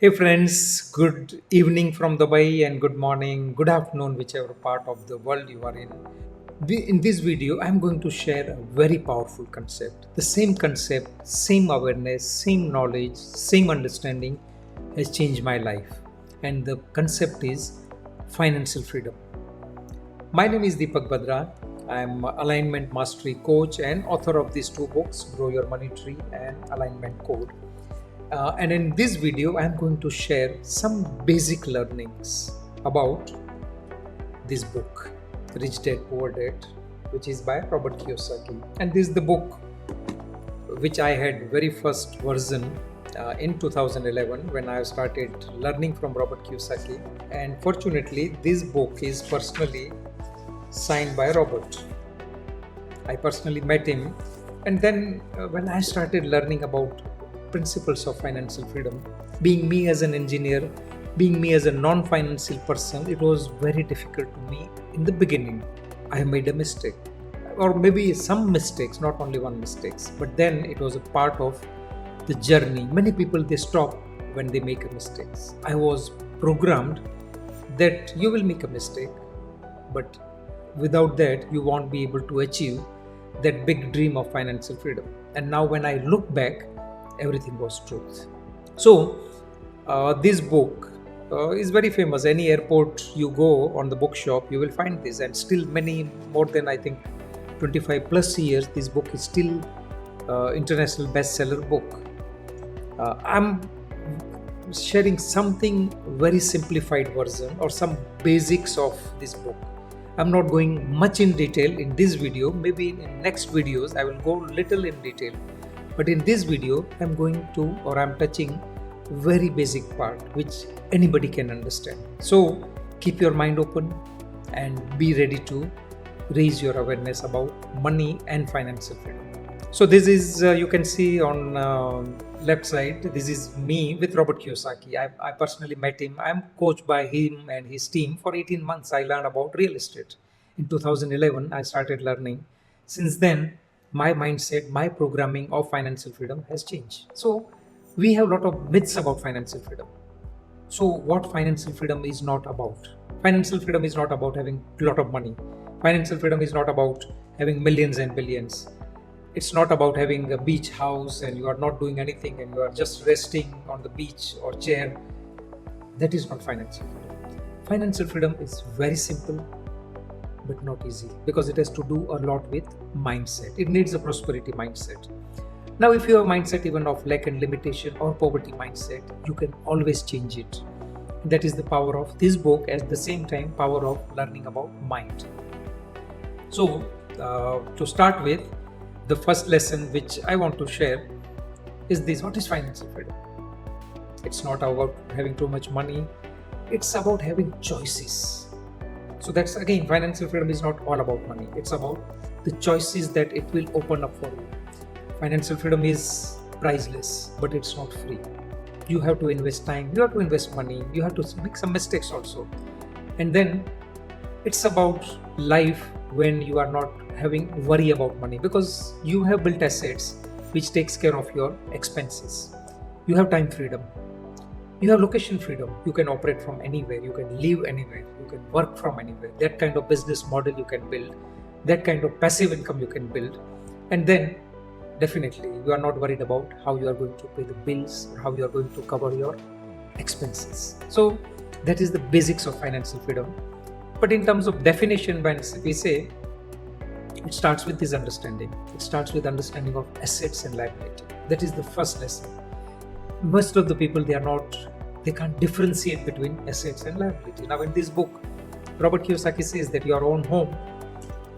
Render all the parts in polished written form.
Hey friends, good evening from Dubai and good morning, good afternoon, whichever part of the world you are in. In this video, I'm going to share a very powerful concept. The same concept, same awareness, same knowledge, same understanding has changed my life. And the concept is financial freedom. My name is Deepak Badra. I'm alignment mastery coach and author of these two books, Grow Your Money Tree and Alignment Code. And in this video, I'm going to share some basic learnings about this book, Rich Dad Poor Dad, which is by Robert Kiyosaki. And this is the book which I had very first version in 2011 when I started learning from Robert Kiyosaki. And fortunately, this book is personally signed by Robert. I personally met him, and then when I started learning about principles of financial freedom, being me as an engineer, being me as a non-financial person, it was very difficult to me in the beginning. I made a mistake, or maybe some mistakes, not only one mistakes, but then it was a part of the journey. Many people, they stop when they make a mistakes. I was programmed that you will make a mistake, but without that you won't be able to achieve that big dream of financial freedom. And now when I look back, everything was truth. So this book is very famous. Any airport you go on the bookshop, you will find this, and still many more than I think 25 plus years, this book is still international bestseller book. I'm sharing something very simplified version or some basics of this book. I'm not going much in detail in this video. Maybe in next videos I will go little in detail. But in this video, I'm touching very basic part which anybody can understand. So keep your mind open and be ready to raise your awareness about money and financial freedom. So this is you can see on left side. This is me with Robert Kiyosaki. I personally met him. I'm coached by him and his team for 18 months. I learned about real estate. In 2011, I started learning. Since then, my mindset, my programming of financial freedom has changed. So we have a lot of myths about financial freedom. So what financial freedom is not about? Financial freedom is not about having a lot of money. Financial freedom is not about having millions and billions. It's not about having a beach house and you are not doing anything and you are just resting on the beach or chair. That is not financial freedom. Financial freedom is very simple but not easy because it has to do a lot with mindset. It needs a prosperity mindset. Now, if you have mindset even of lack and limitation or poverty mindset, you can always change it. That is the power of this book, at the same time power of learning about mind. So to start with, the first lesson which I want to share is this: what is financial freedom? It's not about having too much money, it's about having choices. So that's again, financial freedom is not all about money, it's about the choices that it will open up for you. Financial freedom is priceless, but it's not free. You have to invest time, you have to invest money, you have to make some mistakes also. And then it's about life when you are not having worry about money because you have built assets which takes care of your expenses. You have time freedom, you have location freedom. You can operate from anywhere, you can live anywhere, you can work from anywhere. That kind of business model you can build, that kind of passive income you can build. And then definitely you are not worried about how you are going to pay the bills or how you are going to cover your expenses. So that is the basics of financial freedom. But in terms of definition, when we say, it starts with this understanding. It starts with understanding of assets and liability. That is the first lesson. Most of the people, they can't differentiate between assets and liability. Now in this book, Robert Kiyosaki says that your own home,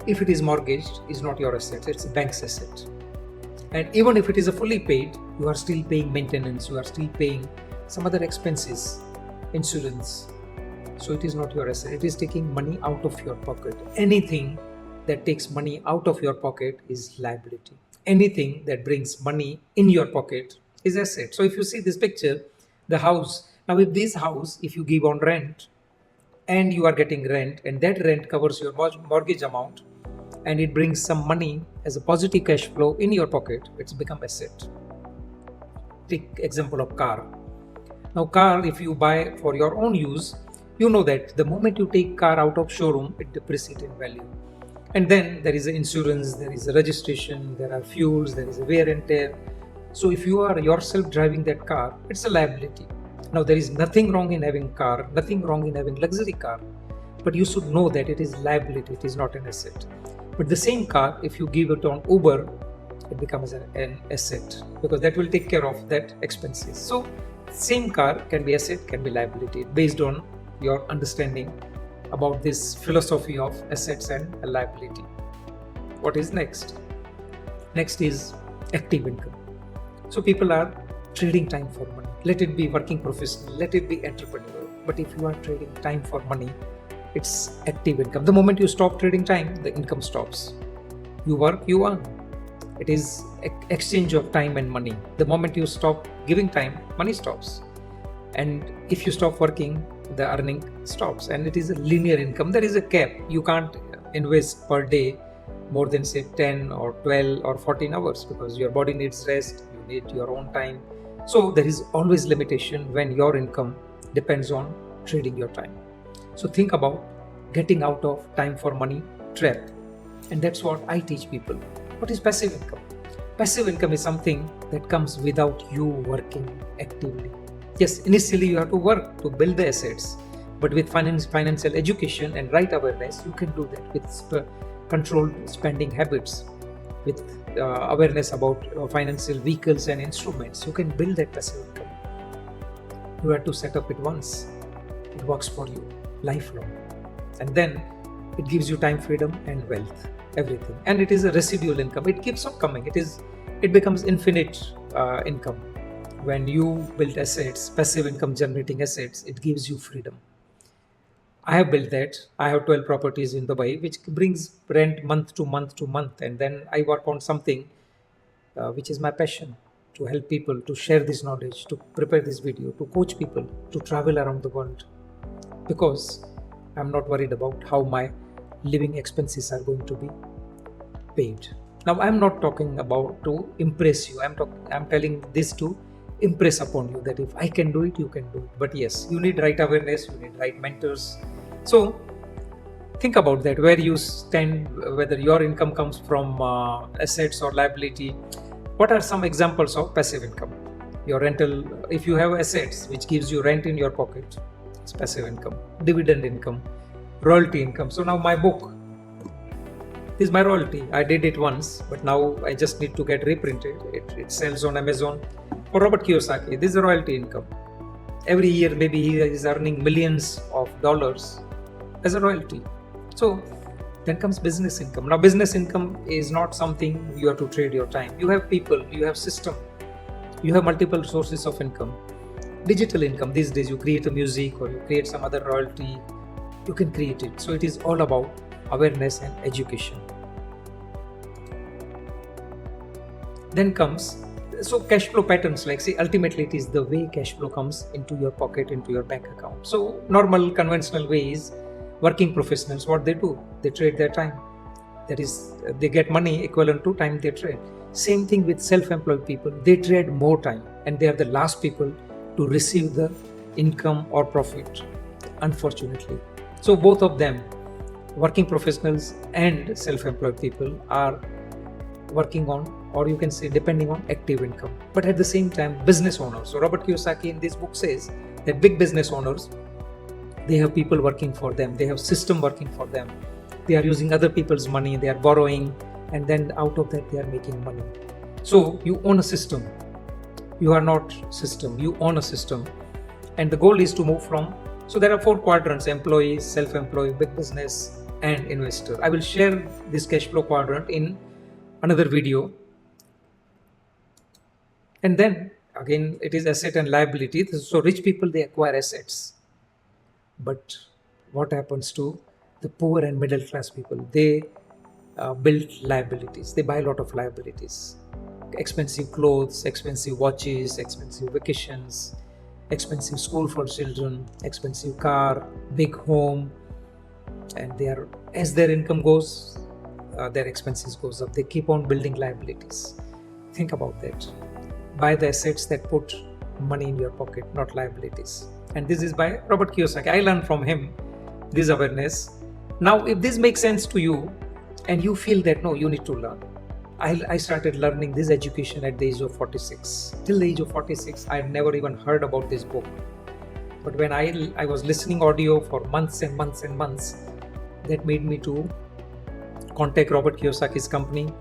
if it is mortgaged, is not your asset, it's a bank's asset. And even if it is a fully paid, you are still paying maintenance, you are still paying some other expenses, insurance. So it is not your asset, it is taking money out of your pocket. Anything that takes money out of your pocket is liability. Anything that brings money in your pocket is asset. So if you see this picture, the house, now with this house, if you give on rent and you are getting rent and that rent covers your mortgage amount and it brings some money as a positive cash flow in your pocket, it's become asset. Take example of car. Now, car, if you buy for your own use, you know that the moment you take car out of showroom, it depreciates in value. And then there is a insurance, there is a registration, there are fuels, there is a wear and tear. So if you are yourself driving that car, it's a liability. Now, there is nothing wrong in having car, nothing wrong in having luxury car, but you should know that it is liability, it is not an asset. But the same car, if you give it on Uber, it becomes an asset, because that will take care of that expenses. So same car can be asset, can be liability, based on your understanding about this philosophy of assets and liability. What is next? Next is active income. So people are trading time for money. Let it be working professional, let it be entrepreneur. But if you are trading time for money, it's active income. The moment you stop trading time, the income stops. You work, you earn. It is exchange of time and money. The moment you stop giving time, money stops. And if you stop working, the earning stops. And it is a linear income. There is a cap. You can't invest per day more than say 10 or 12 or 14 hours, because your body needs rest, you need your own time. So there is always limitation when your income depends on trading your time. So think about getting out of time for money trap. And that's what I teach people. What is passive income? Passive income is something that comes without you working actively. Yes, initially you have to work to build the assets, but with financial education and right awareness, you can do that with controlled spending habits, with awareness about financial vehicles and instruments. You can build that passive income. You have to set up it once. It works for you lifelong. And then it gives you time freedom and wealth, everything. And it is a residual income. It keeps on coming. It becomes infinite income. When you build assets, passive income generating assets, it gives you freedom. I have built that. I have 12 properties in Dubai, which brings rent month to month to month. And then I work on something which is my passion, to help people, to share this knowledge, to prepare this video, to coach people, to travel around the world. Because I'm not worried about how my living expenses are going to be paid. Now, I'm not talking about to impress you. I'm telling this to impress upon you that if I can do it, you can do it. But yes, you need right awareness, you need right mentors. So think about that, where you stand, whether your income comes from assets or liability. What are some examples of passive income? Your rental, if you have assets which gives you rent in your pocket, it's passive income. Dividend income, royalty income. So now my book, this is my royalty. I did it once, but now I just need to get reprinted. It sells on Amazon. For Robert Kiyosaki, this is a royalty income. Every year, maybe he is earning millions of dollars as a royalty. So then comes business income. Now, business income is not something you have to trade your time. You have people, you have system, you have multiple sources of income. Digital income, these days you create a music or you create some other royalty, you can create it. So it is all about awareness and education. Then comes, so cash flow patterns, like say ultimately it is the way cash flow comes into your pocket, into your bank account. So normal conventional ways, working professionals, what they do, they trade their time. That is, they get money equivalent to time they trade. Same thing with self-employed people, they trade more time and they are the last people to receive the income or profit, unfortunately. So both of them, working professionals and self-employed people, are working on, or you can say depending on active income. But at the same time, business owners. So Robert Kiyosaki in this book says that big business owners, they have people working for them, they have system working for them, they are using other people's money, they are borrowing, and then out of that they are making money. So you own a system. You are not system, you own a system. And the goal is to move from, so there are 4 quadrants: employees, self-employed, big business, and investor. I will share this cash flow quadrant in another video. And then again, it is asset and liability. So rich people, they acquire assets. But what happens to the poor and middle class people? They build liabilities. They buy a lot of liabilities. Expensive clothes, expensive watches, expensive vacations, expensive school for children, expensive car, big home. And they are, as their income goes, their expenses goes up. They keep on building liabilities. Think about that. Buy the assets that put money in your pocket, not liabilities. And this is by Robert Kiyosaki. I learned from him this awareness. Now, if this makes sense to you and you feel that no, you need to learn. I started learning this education at the age of 46. Till the age of 46, I had never even heard about this book. But when I was listening audio for months and months and months, that made me to contact Robert Kiyosaki's company,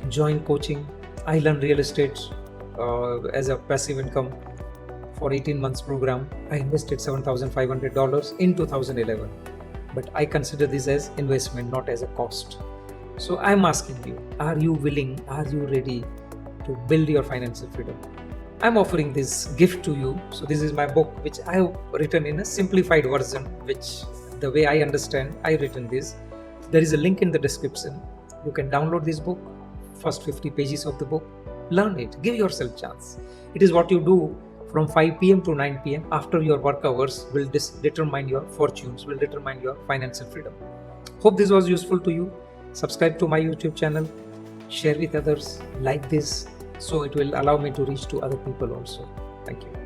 join coaching. I learned real estate as a passive income for 18 months program. I invested $7,500 in 2011. But I consider this as investment, not as a cost. So I'm asking you, are you willing, are you ready to build your financial freedom? I'm offering this gift to you. So this is my book, which I have written in a simplified version, which the way I understand, I written this. There is a link in the description. You can download this book, first 50 pages of the book, learn it, give yourself a chance. It is what you do from 5 p.m. to 9 p.m. after your work hours will determine your fortunes, will determine your financial freedom. Hope this was useful to you. Subscribe to my YouTube channel, share with others, like this, so it will allow me to reach to other people also. Thank you.